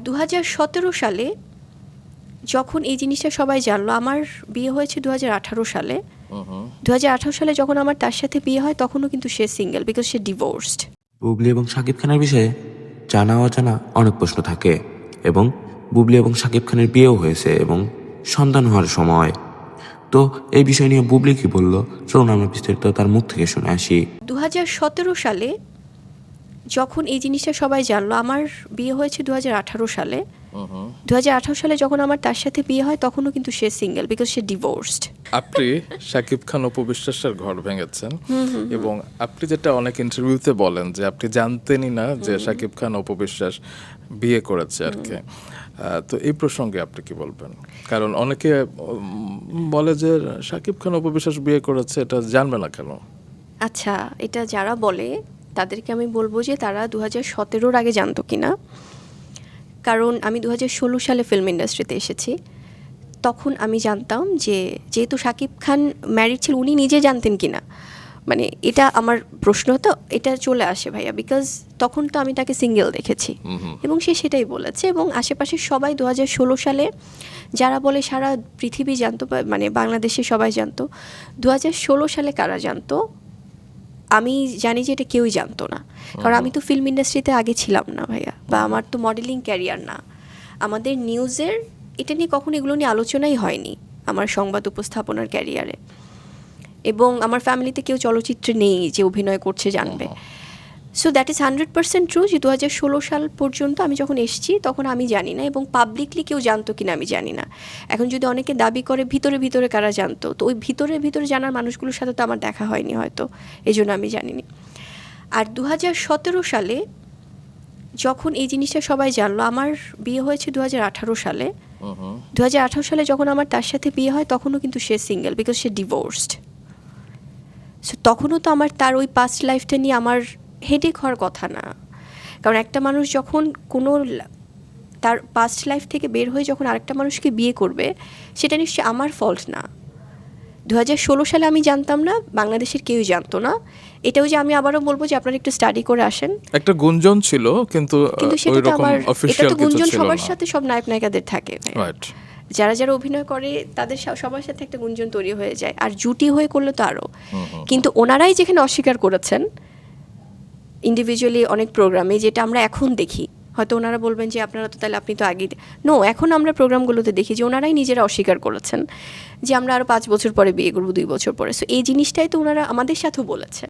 2017 সালে যখন এই জিনিসটা সবাই জানলো, আমার বিয়ে হয়েছে 2018 সালে। 2018 সালে যখন আমার তার সাথে বিয়ে হয় তখনও কিন্তু সে সিঙ্গেল, বিকজ সে ডিভোর্সড। বুবলি এবং শাকিব খানের বিষয়ে জানা অজানা অনেক প্রশ্ন থাকে এবং বুবলি এবং শাকিব খানের বিয়েও হয়েছে এবং সন্তান হওয়ার সময়। তো এই বিষয় নিয়ে বুবলি কি বলল, চলুন আমরা বিস্তারিত তার মুখ থেকে শুনে আসি। 2017 সালে যখন এই জিনিসটা সবাই জানলো, আমার বিয়ে হয়েছে 2018 সালে। 2018 সালে যখন আমার তার সাথে বিয়ে হয় তখনও কিন্তু সে সিঙ্গেল, বিকজ সে ডিভোর্সড। আপনি শাকিব খান অপু বিশ্বাসের ঘর ভেঙেছেন এবং আপনি যেটা অনেক ইন্টারভিউতে বলেন যে আপনি জানতেনই না যে শাকিব খান অপু বিশ্বাস বিয়ে করেছে আর কি। তো এই প্রসঙ্গে আপনি কি বলবেন? কারণ অনেকে বলে যে শাকিব খান অপু বিশ্বাস বিয়ে করেছে, এটা জানবে না কেন? আচ্ছা, এটা যারা বলে তাদেরকে আমি বলবো যে তারা 2017-র আগে জানতো কিনা। কারণ আমি 2016 সালে ফিল্ম ইন্ডাস্ট্রিতে এসেছি। তখন আমি জানতাম যে যেহেতু শাকিব খান ম্যারিড ছিল, উনি নিজে জানতেন কিনা, মানে এটা আমার প্রশ্ন তো এটা চলে আসে ভাইয়া, বিকজ তখন তো আমি তাকে সিঙ্গেল দেখেছি এবং সে সেটাই বলেছে। এবং আশেপাশে সবাই 2016 সালে যারা বলে সারা পৃথিবী জানতো, মানে বাংলাদেশে সবাই জানতো। 2016 সালে কারা জানতো আমি জানি যে এটা কেউই জানতো না, কারণ আমি তো ফিল্ম ইন্ডাস্ট্রিতে আগে ছিলাম না ভাইয়া, বা আমার তো মডেলিং ক্যারিয়ার না। আমাদের নিউজের এটা নিয়ে কখনো এগুলো নিয়ে আলোচনাই হয়নি আমার সংবাদ উপস্থাপনার ক্যারিয়ারে। এবং আমার ফ্যামিলিতে কেউ চলচ্চিত্রে নেই যে অভিনয় করছে জানবে। সো দ্যাট ইজ 100% ট্রু যে 2016 সাল পর্যন্ত আমি যখন এসেছি তখন আমি জানি না, এবং পাবলিকলি কেউ জানতো কিনা আমি জানি না। এখন যদি অনেকে দাবি করে ভিতরে ভিতরে কারা জানতো, তো ওই ভিতরে ভিতরে জানার মানুষগুলোর সাথে তো আমার দেখা হয়নি হয়তো, এই জন্য আমি জানিনি। আর 2017 সালে যখন এই জিনিসটা সবাই জানলো, আমার বিয়ে হয়েছে 2018 সালে। 2018 সালে যখন আমার তার সাথে বিয়ে হয় তখনও কিন্তু সে সিঙ্গেল, বিকজ সে ডিভোর্সড। সো তখনও তো আমার তার ওই পাস্ট লাইফটা নিয়ে আমার হেডেক হওয়ার কথা না। কারণ একটা মানুষ যখন কোনো তার পাস্ট লাইফ থেকে বের হয়ে যখন আরেকটা মানুষকে বিয়ে করবে, সেটা নিশ্চয়ই আমার ফল্ট না। 2016 সালে আমি জানতাম না, বাংলাদেশের কেউই জানতো না। এটাও যে আমি আবারও বলবো যে আপনারা একটু স্টাডি করে আসেন। একটা গুঞ্জন ছিল, কিন্তু সেটা তো আমার, এটা তো গুঞ্জন সবার সাথে সাথে সব নায়ক নায়িকাদের থাকে। যারা যারা অভিনয় করে তাদের সবার সাথে একটা গুঞ্জন তৈরি হয়ে যায়, আর জুটি হয়ে করলে তো আরও। কিন্তু ওনারাই যেখানে অস্বীকার করেছেন ইন্ডিভিজুয়ালি অনেক প্রোগ্রামে, যেটা আমরা এখন দেখি, হয়তো ওনারা বলবেন যে আপনারা তো তাহলে আপনি তো আগে নো, এখন আমরা প্রোগ্রামগুলোতে দেখি যে ওনারাই নিজেরা অস্বীকার করেছেন যে আমরা আরও 5 বছর পরে বিয়ে করবো, 2 বছর পরে। সো এই জিনিসটাই তো ওনারা আমাদের সাথেও বলেছে।